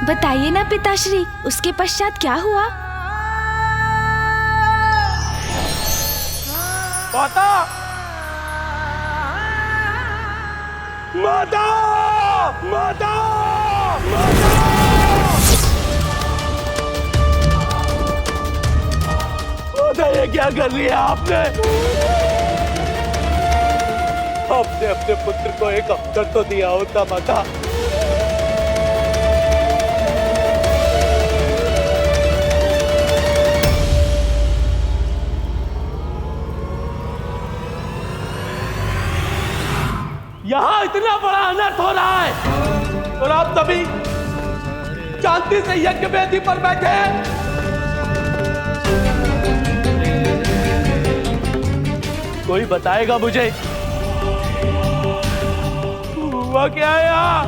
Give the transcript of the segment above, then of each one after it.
बताइए ना पिताश्री, उसके पश्चात क्या हुआ? माता! माता! माता! माता! माता, ये क्या कर लिया आपने? आपने अपने पुत्र को एक अवसर तो दिया होता माता। यहाँ इतना बड़ा अनर्थ हो रहा है और आप तभी शांति से यज्ञ वेदी पर बैठे हैं। कोई बताएगा मुझे हुआ क्या है यहाँ?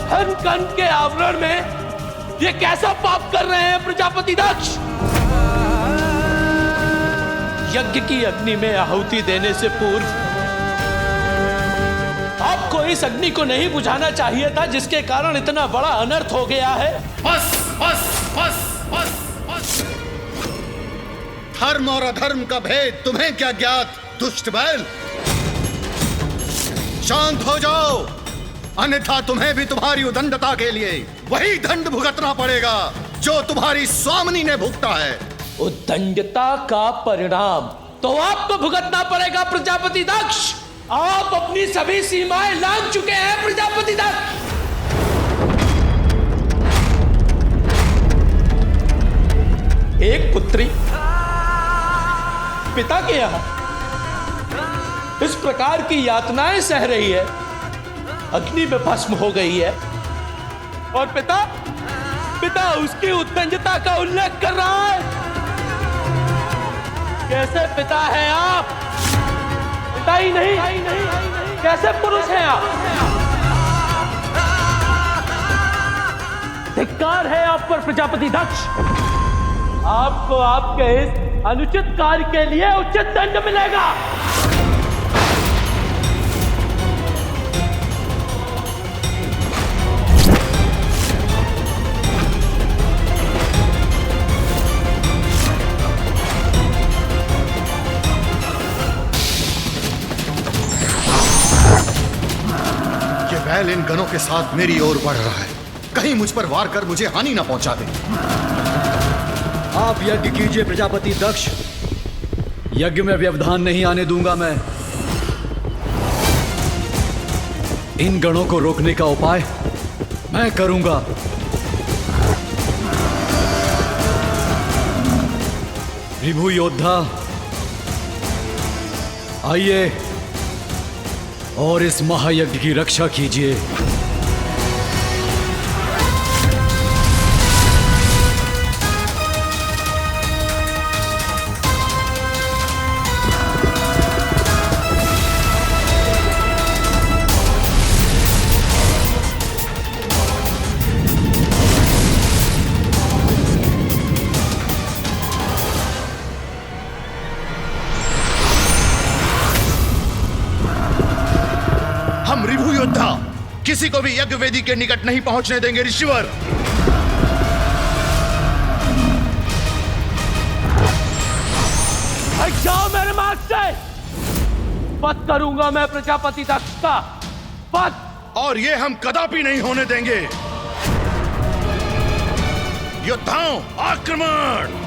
धन कन के आवरण में ये कैसा पाप कर रहे हैं प्रजापति दक्ष? यज्ञ की अग्नि में आहुति देने से पूर्व आपको इस अग्नि को नहीं बुझाना चाहिए था, जिसके कारण इतना बड़ा अनर्थ हो गया है। बस बस बस बस बस। धर्म और अधर्म का भेद तुम्हें क्या ज्ञात, दुष्ट बैल? शांत हो जाओ, अन्यथा तुम्हें भी तुम्हारी उदंडता के लिए वही दंड भुगतना पड़ेगा जो तुम्हारी स्वामिनी ने भुगता है। उद्दंडता का परिणाम तो आपको भुगतना पड़ेगा प्रजापति दक्ष। आप अपनी सभी सीमाएं लांघ चुके हैं प्रजापति दक्ष। एक पुत्री पिता के यहां इस प्रकार की यातनाएं सह रही है, अग्नि में भस्म हो गई है, और पिता उसकी उद्दंडता का उल्लेख कर रहा है। कैसे पिता है आप? पिता ही नहीं, कैसे पुरुष हैं आप? धिक्कार है आप पर प्रजापति दक्ष। आपको आपके इस अनुचित कार्य के लिए उचित दंड मिलेगा। बैल इन गनों के साथ मेरी ओर बढ़ रहा है, कहीं मुझ पर वार कर मुझे हानि ना पहुंचा दे। आप यज्ञ कीजिए प्रजापति दक्ष, यज्ञ में व्यवधान नहीं आने दूंगा मैं। इन गणों को रोकने का उपाय मैं करूंगा। रिभु योद्धा आइए और इस महायज्ञ की रक्षा कीजिए। रिभु योद्धा किसी को भी यज्ञ वेदी के निकट नहीं पहुंचने देंगे ऋषिवर। जाओ मेरे मार्ग से। पद करूंगा मैं प्रजापति दक्ष का पद, और ये हम कदापि नहीं होने देंगे। योद्धाओं आक्रमण!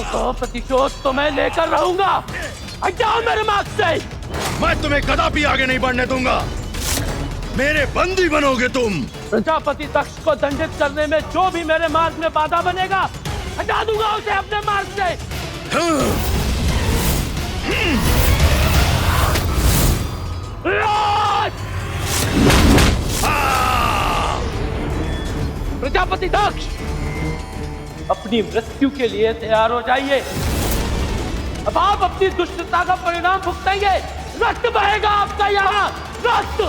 का प्रतिशोध तो मैं लेकर रहूंगा। जाओ मेरे मार्ग से। मैं तुम्हें कदापि आगे नहीं बढ़ने दूंगा। मेरे बंदी बनोगे तुम। प्रजापति दक्ष को दंडित करने में जो भी मेरे मार्ग में बाधा बनेगा, हटा दूंगा उसे अपने मार्ग से। प्रजापति दक्ष, अपनी मृत्यु के लिए तैयार हो जाइए। अब आप अपनी दुष्टता का परिणाम भुगतेंगे। रक्त बहेगा आपका यहाँ, रक्त।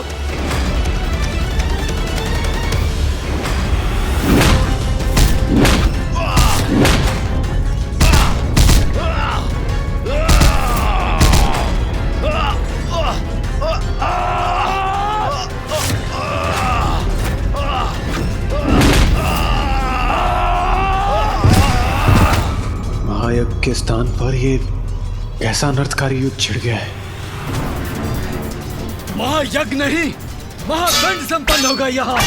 के स्थान पर ये कैसा अनर्थकारी युद्ध छिड़ गया है। महायज्ञ नहीं, महादंड संपन्न होगा यहाँ।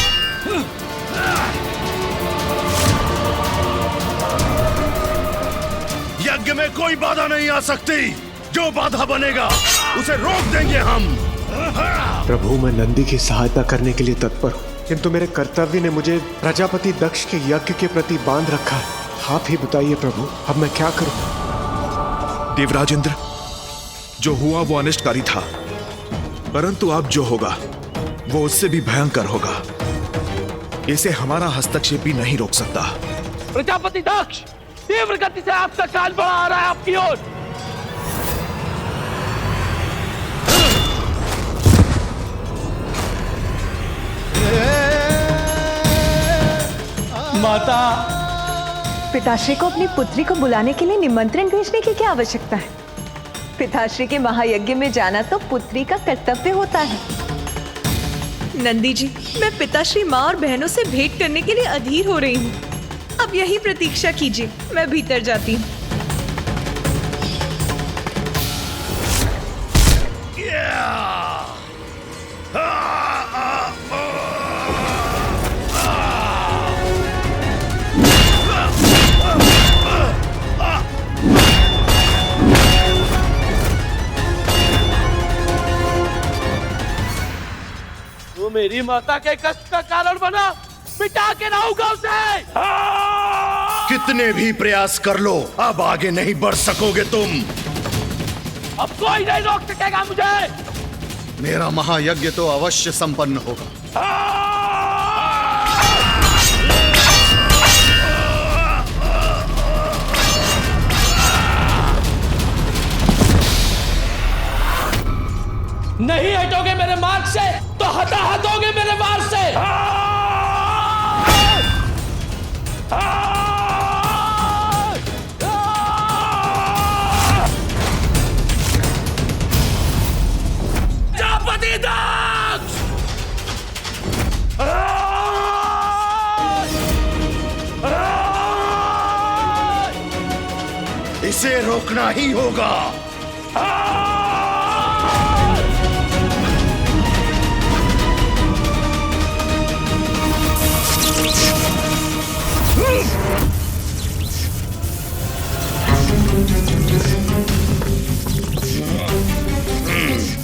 यज्ञ में कोई बाधा नहीं आ सकती। जो बाधा बनेगा उसे रोक देंगे हम। प्रभु, मैं नंदी की सहायता करने के लिए तत्पर हूँ, किंतु मेरे कर्तव्य ने मुझे प्रजापति दक्ष के यज्ञ के प्रति बांध रखा है। आप ही बताइए प्रभु, अब मैं क्या करूं? देवराज इंद्र, जो हुआ वो अनिष्टकारी था, परंतु अब जो होगा वो उससे भी भयंकर होगा। इसे हमारा हस्तक्षेप भी नहीं रोक सकता। प्रजापति दक्ष तीव्र गति से आपका काल बढ़ा आ रहा है आपकी ओर। माता, पिताश्री को अपनी पुत्री को बुलाने के लिए निमंत्रण भेजने की क्या आवश्यकता है? पिताश्री के महायज्ञ में जाना तो पुत्री का कर्तव्य होता है। नंदी जी, मैं पिताश्री माँ और बहनों से भेंट करने के लिए अधीर हो रही हूँ। अब यही प्रतीक्षा कीजिए, मैं भीतर जाती हूँ। तू मेरी माता के कष्ट का कारण बना, मिटा के लाऊंगा उसे। कितने भी प्रयास कर लो, अब आगे नहीं बढ़ सकोगे तुम। अब कोई नहीं रोक सकेगा मुझे। मेरा महायज्ञ तो अवश्य संपन्न होगा। नहीं हटोगे मेरे मार्ग से तो हताहत होगे मेरे वार से। प्रजापति दक्ष! इसे रोकना ही होगा।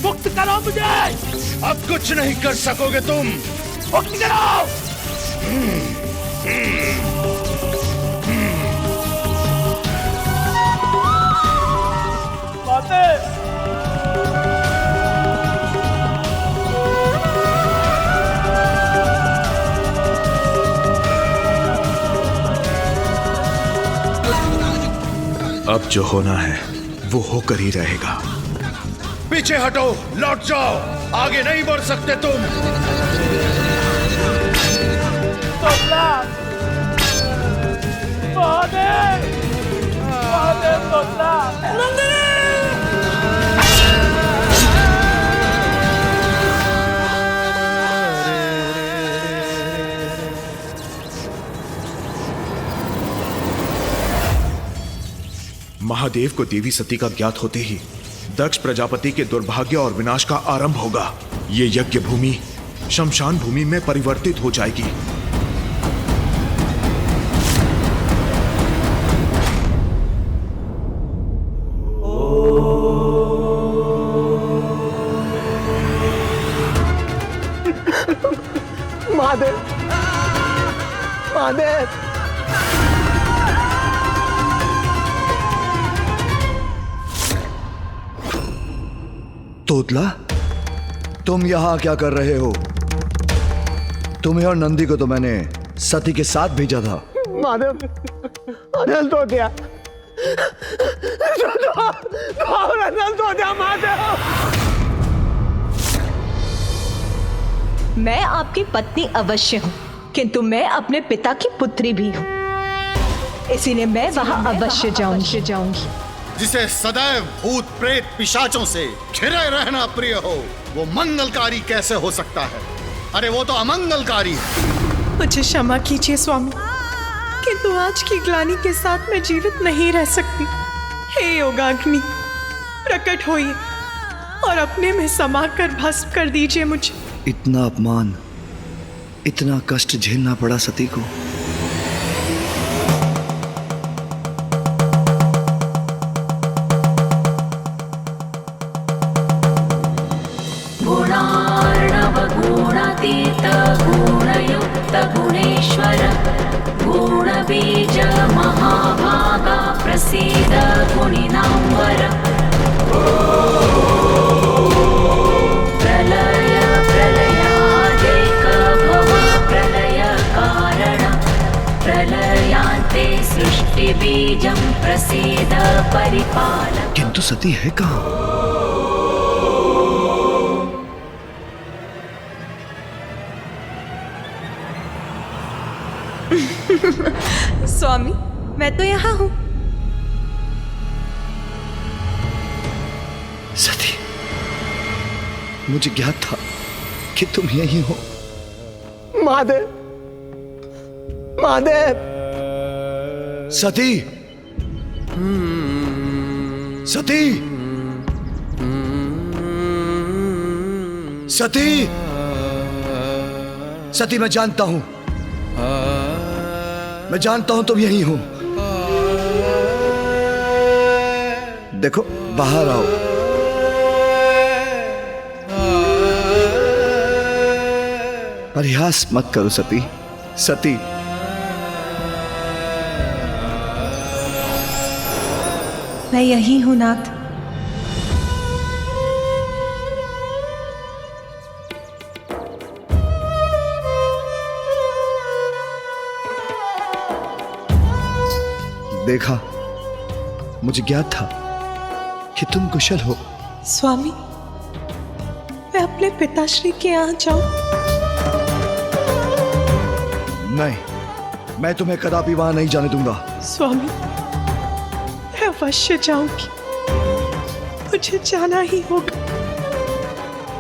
मुक्त करो मुझे। अब कुछ नहीं कर सकोगे तुम। मुक्त करो। माते, अब जो होना है वो होकर ही रहेगा। पीछे हटो, लौट जाओ, आगे नहीं बढ़ सकते तुम। महादेव, महादेव तोतला। महादेव को देवी सती का ज्ञात होते ही दक्ष प्रजापति के दुर्भाग्य और विनाश का आरंभ होगा। ये यज्ञ भूमि शमशान भूमि में परिवर्तित हो जाएगी। महादेव, महादेव, तोतला, तुम यहाँ क्या कर रहे हो? तुम्हें और नंदी को तो मैंने सती के साथ भेजा था। महादेव, अनल तो दिया, अनल तो दिया महादेव। मैं आपकी पत्नी अवश्य हूँ, किंतु मैं अपने पिता की पुत्री भी हूँ, इसीलिए मैं वहाँ अवश्य जाऊंगी। जिसे सदैव भूत प्रेत पिशाचों से घिरे रहना प्रिय हो, वो मंगलकारी कैसे हो सकता है? अरे वो तो अमंगलकारी है। मुझे क्षमा कीजिए स्वामी, किंतु आज की ग्लानि के साथ मैं जीवित नहीं रह सकती। हे योगाग्नि, प्रकट होइए और अपने में समाकर भस्म कर दीजिए मुझे। इतना अपमान, इतना कष्ट झेलना पड़ा सती को। गुणार्णव गुणातीत गुणयुक्त गुणेश्वर गुणबीज महाभागा प्रसीद गुणिनांवर। प्रलय प्रलयादेक भव प्रलय कारण प्रलयांते सृष्टि बीजं प्रसीद परिपालक। किंतु सती है कहाँ? स्वामी, मैं तो यहाँ हूँ। सती, मुझे ज्ञात था कि तुम यही हो। महादेव, महादेव। सती, सती, सती, सती, मैं जानता हूं, मैं जानता हूं तुम यही हो। देखो, बाहर आओ। परिहास मत करो सती। सती, मैं यही हूं नाथ। देखा, मुझे ज्ञात था कि तुम कुशल हो। स्वामी, मैं अपने पिताश्री के यहाँ जाऊं? नहीं, मैं तुम्हें कदापि वहां नहीं जाने दूंगा। स्वामी, मैं अवश्य जाऊंगी। मुझे जाना ही होगा,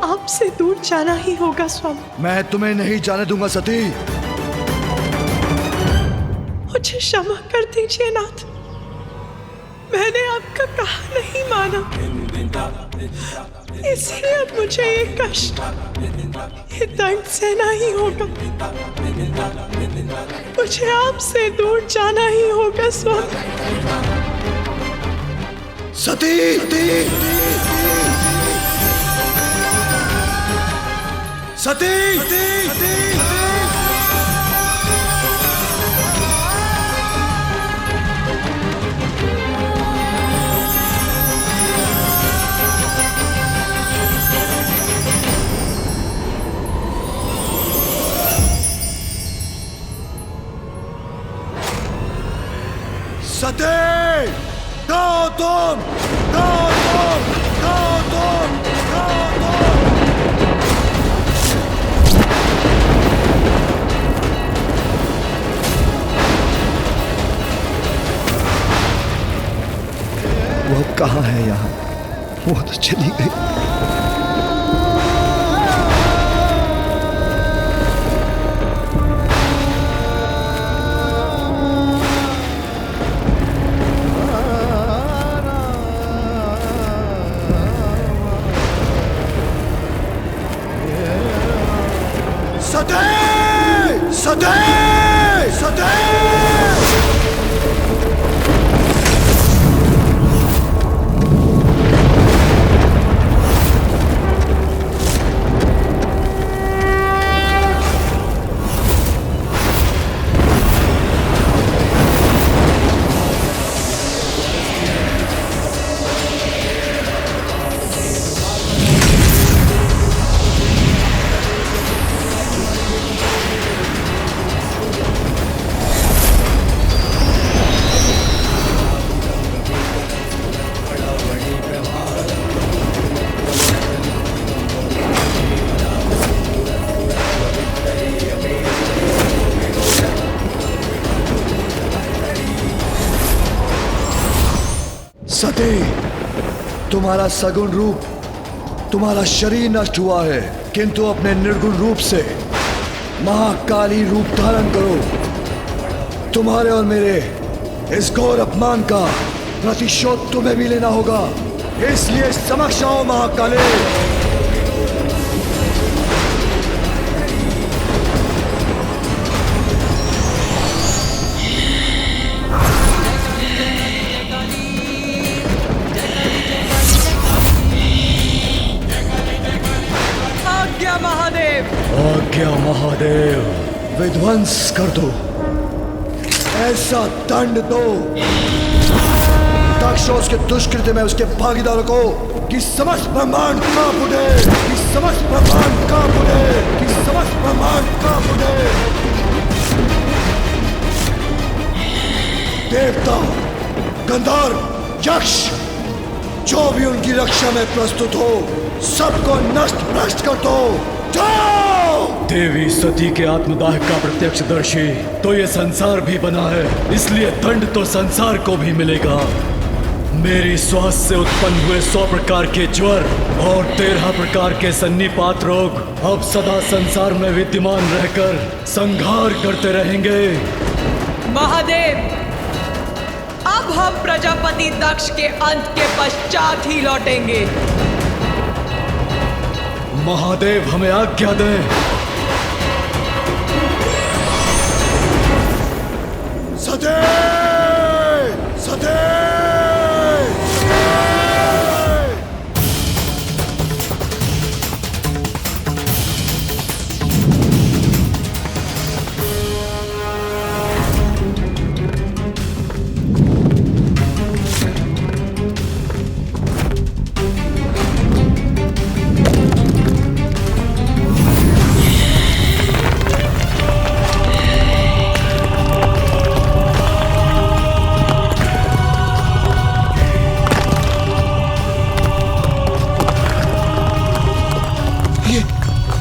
आपसे दूर जाना ही होगा स्वामी। मैं तुम्हें नहीं जाने दूंगा सती। मुझे क्षमा कर दीजिए नाथ, मैंने आपका कहा नहीं माना, इसलिए अब मुझे ये कष्ट, ये दर्द सहना ही होगा। मुझे आपसे दूर जाना ही होगा स्वामी। सती, सती, सती, सती, कहो तुम, कहो तुम, कहो तुम, कहो तुम। वो अब कहाँ है यहाँ? वो तो चली गई। सती, सती, सती। सती, तुम्हारा सगुण रूप, तुम्हारा शरीर नष्ट हुआ है, किंतु अपने निर्गुण रूप से महाकाली रूप धारण करो। तुम्हारे और मेरे इस घोर अपमान का प्रतिशोध तुम्हें भी लेना होगा, इसलिए समक्ष आओ महाकाली। आज्ञा महादेव। आज्ञा महादेव। विध्वंस कर दो, ऐसा दंड दो दक्ष और उसके दुष्कृत्य में उसके भागीदारों को कि समस्त ब्रह्मांड कांप उठे, कि समस्त ब्रह्मांड कांप उठे, कि समस्त ब्रह्मांड कांप उठे। देवता, गंधर्व, यक्ष, जो भी उनकी रक्षा में प्रस्तुत हो, सबको नष्ट भ्रष्ट कर दो। जाओ! देवी सती के आत्मदाह का प्रत्यक्षदर्शी तो ये संसार भी बना है, इसलिए दंड तो संसार को भी मिलेगा। मेरी श्वास से उत्पन्न हुए 100 प्रकार के ज्वर और 13 प्रकार के सन्निपात रोग अब सदा संसार में विद्यमान रहकर संहार करते रहेंगे। महादेव, अब हम प्रजापति दक्ष के अंत के पश्चात ही लौटेंगे। महादेव हमें आज्ञा दें। सते! सते!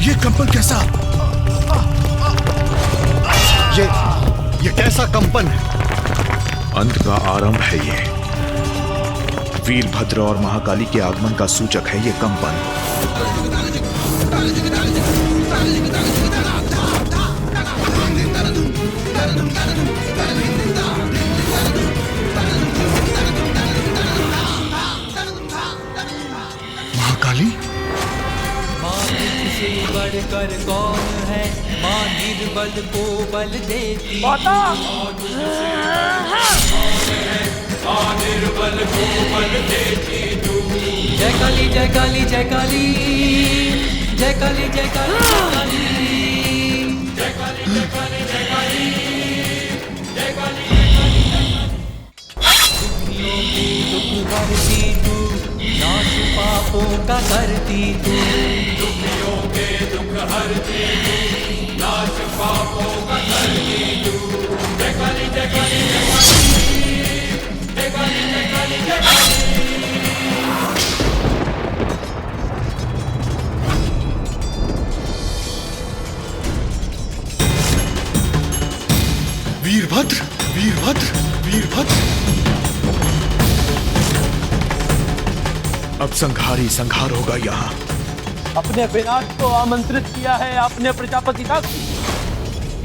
ये कंपन कैसा? ये कैसा कंपन है? अंत का आरंभ है ये। वीरभद्र और महाकाली के आगमन का सूचक है ये कंपन। महाकाली? से बढ़कर कौन है, माँ निर्बल को बल देती। माता! माँ निर्बल को बल देती तू। जय काली जय काली जय काली, जय काली जय काली जय काली, जय काली जय काली जय काली, जय काली जय काली। दुखियों की दुख हरती तू, नाश पापों का करती तू। दुखियों के दुख हरती तू, नाश पापों का करती तू। जय काली जय काली जय काली, जय काली जय काली जय काली। वीरभद्र, वीरभद्र, वीरभद्र। अब संहारी संहार होगा यहाँ। अपने विनाश को आमंत्रित किया है आपने प्रजापति दक्ष।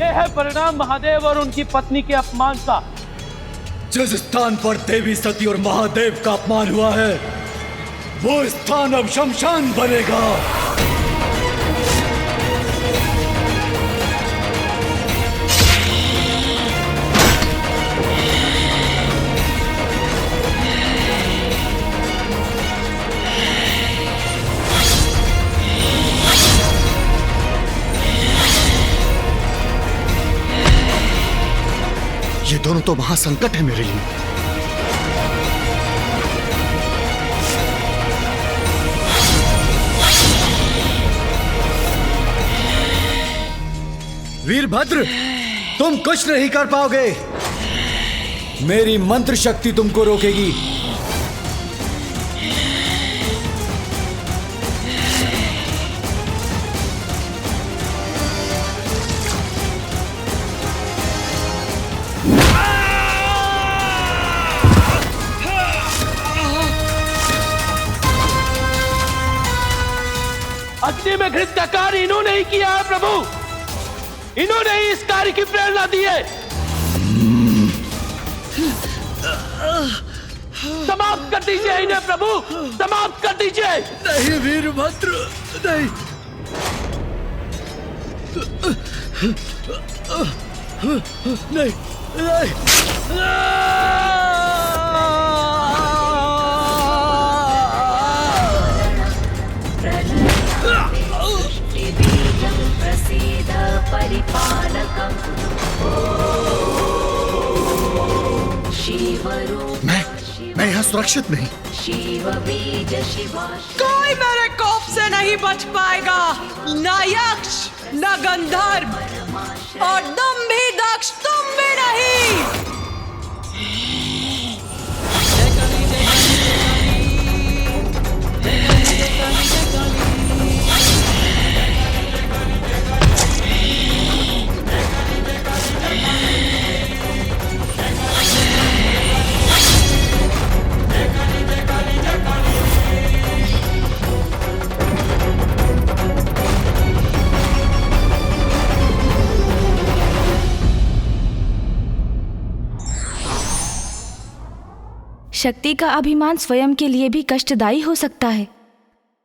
यह है परिणाम महादेव और उनकी पत्नी के अपमान का। जिस स्थान पर देवी सती और महादेव का अपमान हुआ है, वो स्थान अब शमशान बनेगा। ये दोनों तो महासंकट है मेरे लिए। वीरभद्र, तुम कुछ नहीं कर पाओगे। मेरी मंत्र शक्ति तुमको रोकेगी। अग्नि में घृत का कार्य इन्होंने ही किया है प्रभु। इन्होंने ही इस कार्य की प्रेरणा दी है। समाप्त कर दीजिए इन्हें प्रभु, समाप्त कर दीजिए। नहीं वीरभद्र, नहीं। नहीं, नहीं। बीजं प्रसीद परिपालकम् शिवरूप मैं यहाँ सुरक्षित नहीं। शिव बीज शिवाश। कोई मेरे कोप से नहीं बच पाएगा, न यक्ष न गंधर्व, और तुम भी दक्ष, तुम भी नहीं। शक्ति का अभिमान स्वयं के लिए भी कष्टदायी हो सकता है।